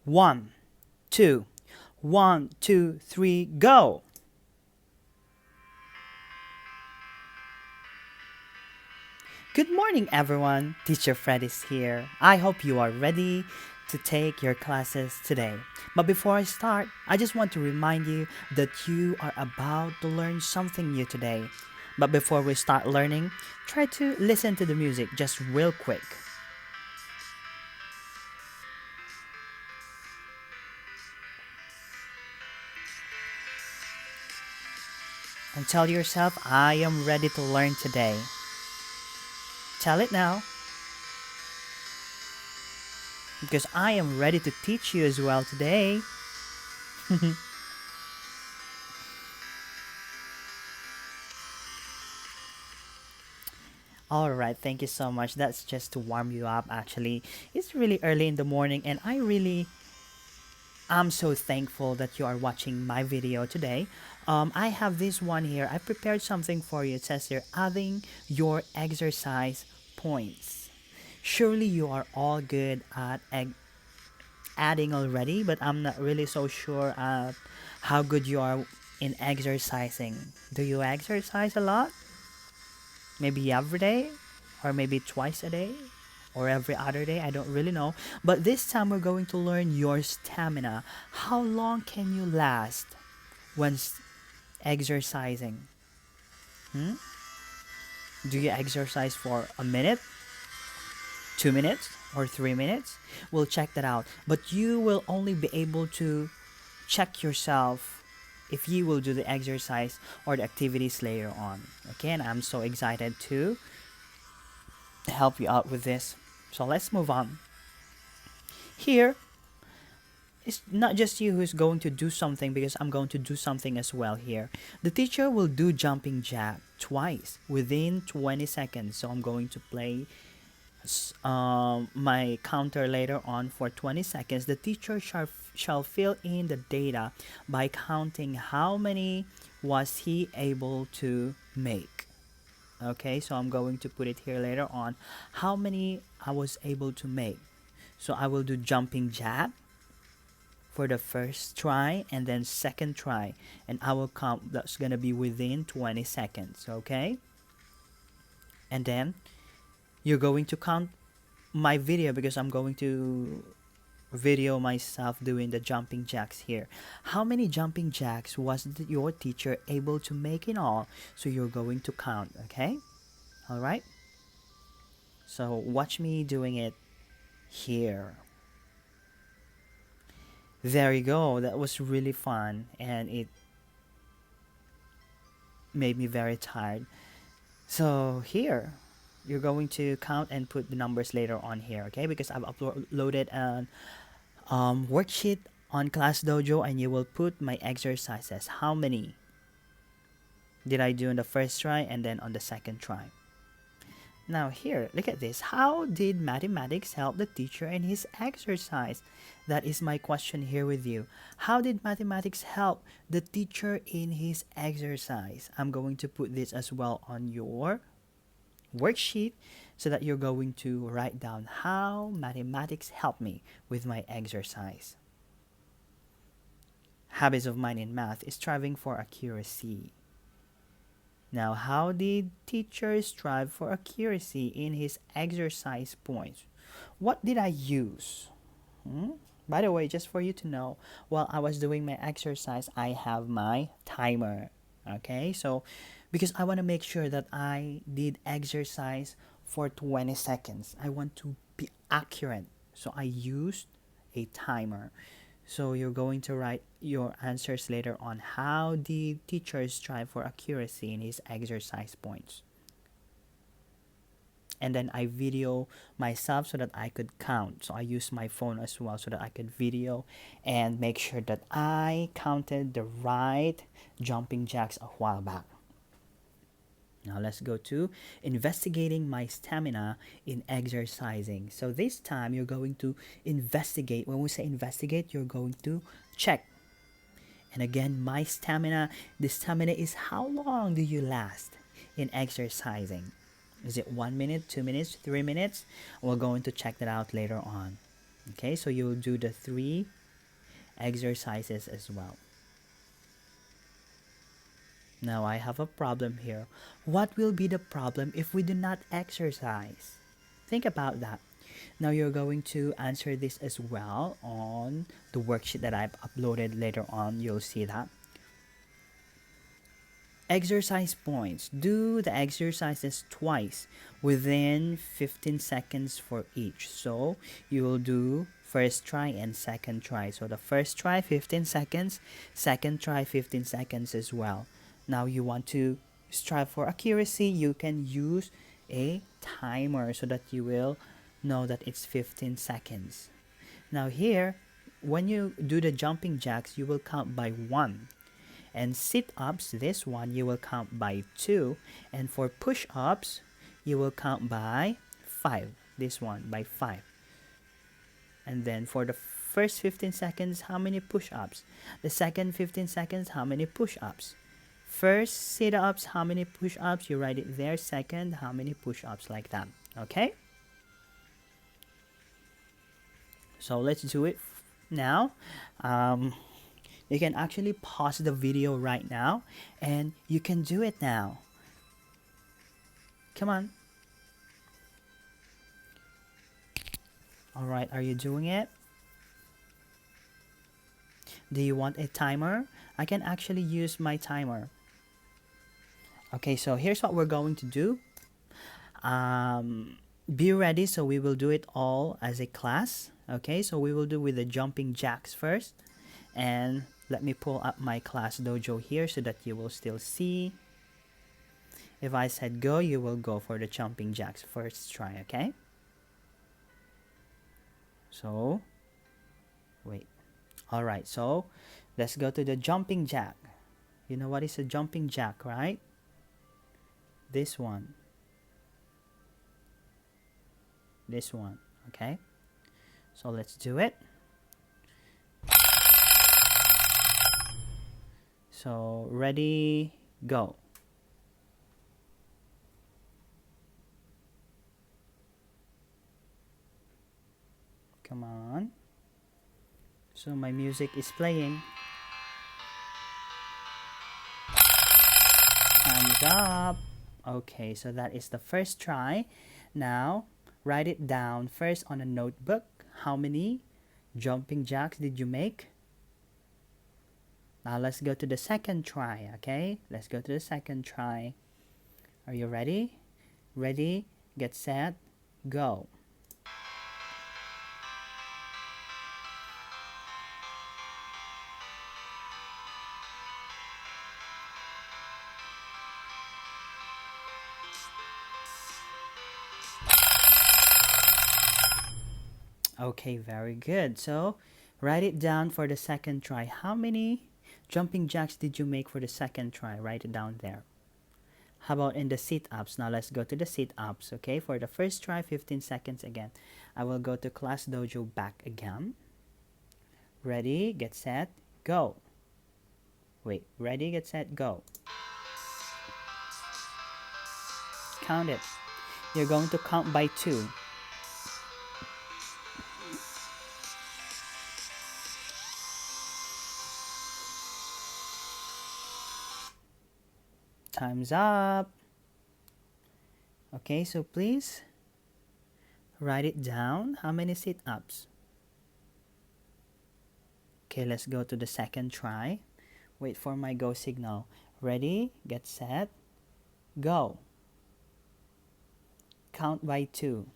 One, two, 1, 2, 3, go! Good morning, everyone. Teacher Fred is here. I hope you are ready to take your classes today. But before I start, I just want to remind you that you are about to learn something new today. But before we start learning, try to listen to the music just real quick and tell yourself, I am ready to learn today. Tell it now, because I am ready to teach you as well today. All right, thank you so much. That's just to warm you up actually. It's really early in the morning and I'm so thankful that you are watching my video today. I have this one here. I prepared something for you. It says here adding your exercise points. Surely you are all good at adding already, but I'm not really so sure how good you are in exercising. Do you exercise a lot? Maybe every day, or maybe twice a day, or every other day. I don't really know. But this time we're going to learn your stamina. How long can you last when exercising? Hmm? Do you exercise for a minute, 2 minutes, or 3 minutes? We'll check that out. But you will only be able to check yourself if you will do the exercise or the activities later on. Okay, and I'm so excited to help you out with this. So let's move on. Here, it's not just you who's going to do something because I'm going to do something as well here. The teacher will do jumping jack twice within 20 seconds. So I'm going to play my counter later on for 20 seconds. The teacher shall fill in the data by counting how many was he able to make. Okay, so I'm going to put it here later on. How many I was able to make. So I will do jumping jack for the first try and then second try, and I will count that's gonna be within 20 seconds. Okay, and then you're going to count my video because I'm going to video myself doing the jumping jacks here. How many jumping jacks was your teacher able to make in all? So you're going to count. Okay, all right, so watch me doing it here. There you go. That was really fun and it made me very tired. So here, you're going to count and put the numbers later on here, okay? Because I've uploaded an worksheet on Class Dojo, and you will put my exercises. How many did I do on the first try and then on the second try? Now here, look at this. How did mathematics help the teacher in his exercise? That is my question here with you. How did mathematics help the teacher in his exercise? I'm going to put this as well on your worksheet so that you're going to write down how mathematics helped me with my exercise. Habits of mine in math is striving for accuracy. Now, how did teacher strive for accuracy in his exercise points? What did I use? By the way, just for you to know, while I was doing my exercise, I have my timer. Okay, so because I want to make sure that I did exercise for 20 seconds, I want to be accurate. So I used a timer. So you're going to write your answers later on. How did teachers strive for accuracy in his exercise points? And then I video myself so that I could count. So I use my phone as well so that I could video and make sure that I counted the right jumping jacks a while back. Now let's go to investigating my stamina in exercising. So this time you're going to investigate. When we say investigate, you're going to check. And again, my stamina, the stamina is how long do you last in exercising? Is it 1 minute, 2 minutes, 3 minutes? We're going to check that out later on. Okay, so you'll do the 3 exercises as well. Now I have a problem here. What will be the problem if we do not exercise? Think about that. Now you're going to answer this as well on the worksheet that I've uploaded later on. You'll see that. Exercise points. Do the exercises twice within 15 seconds for each. So you will do first try and second try. So the first try 15 seconds, second try 15 seconds as well. Now you want to strive for accuracy, you can use a timer so that you will know that it's 15 seconds. Now here, when you do the jumping jacks, you will count by 1. And sit-ups, this one, you will count by 2. And for push-ups, you will count by 5. This one, by 5. And then for the first 15 seconds, how many push-ups? The second 15 seconds, how many push-ups? First sit-ups, how many push-ups? You write it there. Second, how many push-ups, like that. Okay? So let's do it now. You can actually pause the video right now and you can do it now. Come on. All right, are you doing it? Do you want a timer? I can actually use my timer. Okay, so here's what we're going to do. Be ready, so we will do it all as a class. Okay, so we will do with the jumping jacks first. And let me pull up my class dojo here so that you will still see. If I said go, you will go for the jumping jacks first try, okay? So, wait. Alright, so let's go to the jumping jack. You know what is a jumping jack, right? This one. This one, okay? So let's do it. So, ready, go. Come on. So my music is playing. Thumbs up. Okay, so that is the first try. Now, write it down first on a notebook. How many jumping jacks did you make? Now let's go to the second try, okay? Let's go to the second try. Are you ready? Ready, get set, go. Okay, very good. So, write it down for the second try. How many jumping jacks did you make for the second try? Write it down there. How about in the sit-ups? Now let's go to the sit-ups, okay? For the first try, 15 seconds again. I will go to Class Dojo back again. Ready, get set, go. Wait, ready, get set, go. Count it. You're going to count by 2. Time's up. Okay, so please write it down. How many sit-ups? Okay, let's go to the second try. Wait for my go signal. Ready, get set, go. Count by 2.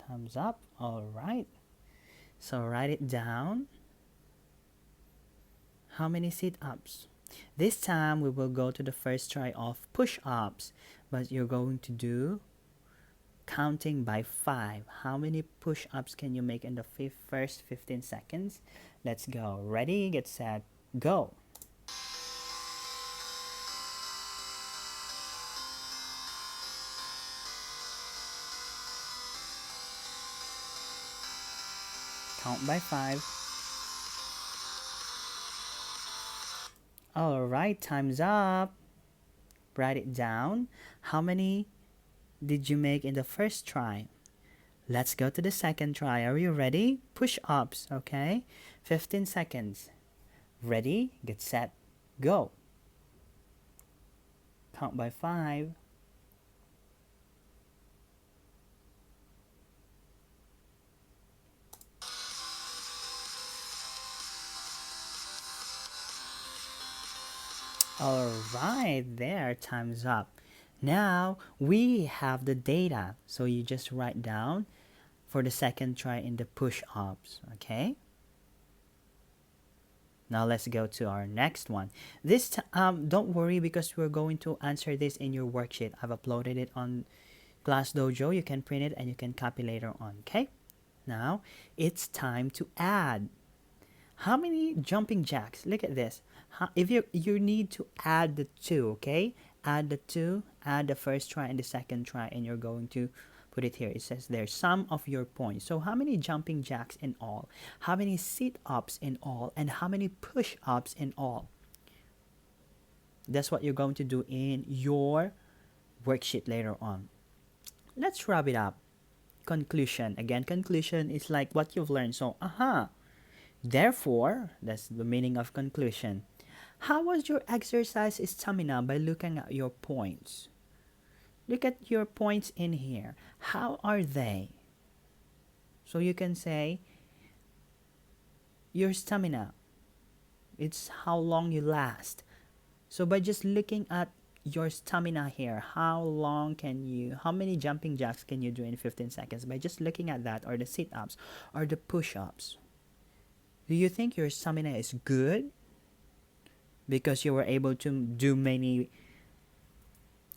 Thumbs up. All right. So write it down. How many sit-ups? This time we will go to the first try of push-ups, but you're going to do counting by 5. How many push-ups can you make in the first 15 seconds? Let's go. Ready, get set, go. Count by 5. All right, time's up. Write it down. How many did you make in the first try? Let's go to the second try. Are you ready? Push ups, okay? 15 seconds. Ready, get set, go. Count by 5. All right, there, time's up. Now we have the data, so you just write down for the second try in the push-ups, okay? Now let's go to our next one. Don't worry because we're going to answer this in your worksheet. I've uploaded it on Class Dojo. You can print it and you can copy later on, okay? Now it's time to add. How many jumping jacks? Look at this. If you need to add the two, okay? Add the two, add the first try and the second try, and you're going to put it here. It says there's sum of your points. So how many jumping jacks in all? How many sit-ups in all? And how many push-ups in all? That's what you're going to do in your worksheet later on. Let's wrap it up. Conclusion. Again, conclusion is like what you've learned. So, therefore, that's the meaning of conclusion. How was your exercise stamina by looking at your points? Look at your points in here. How are they? So you can say your stamina. It's how long you last. So by just looking at your stamina here, how many jumping jacks can you do in 15 seconds? By just looking at that, or the sit-ups, or the push-ups. Do you think your stamina is good? Because you were able to do many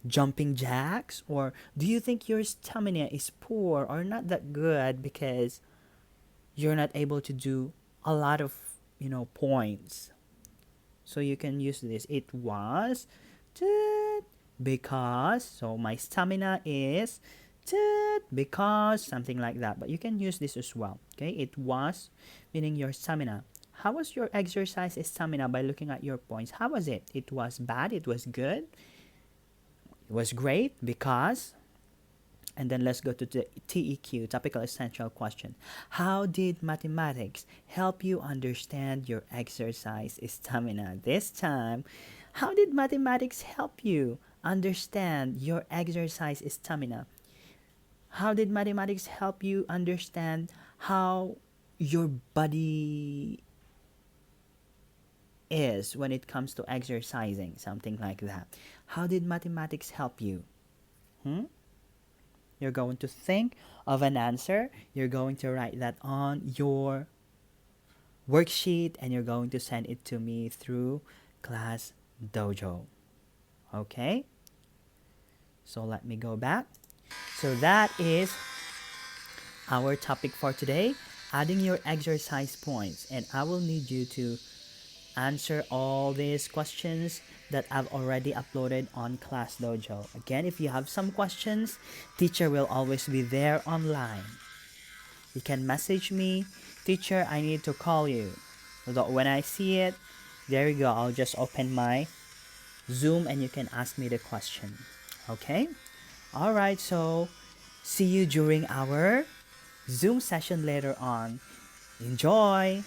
jumping jacks? Or do you think your stamina is poor or not that good because you're not able to do a lot of points? So you can use this. It was because, so my stamina is because, something like that. But you can use this as well. Okay, it was meaning your stamina. How was your exercise stamina by looking at your points? How was it? It was bad, it was good, it was great because. And then let's go to the TEQ, topical essential question. How did mathematics help you understand your exercise stamina? This time, how did mathematics help you understand your exercise stamina? How did mathematics help you understand how your body is when it comes to exercising? Something like that. How did mathematics help you? You're going to think of an answer. You're going to write that on your worksheet and you're going to send it to me through Class Dojo. Okay? So let me go back. So that is our topic for today, adding your exercise points. And I will need you to answer all these questions that I've already uploaded on Class Dojo. Again, if you have some questions, teacher will always be there online. You can message me, teacher, I need to call you. So when I see it, there you go, I'll just open my Zoom and you can ask me the question. Okay? Alright, so see you during our Zoom session later on. Enjoy!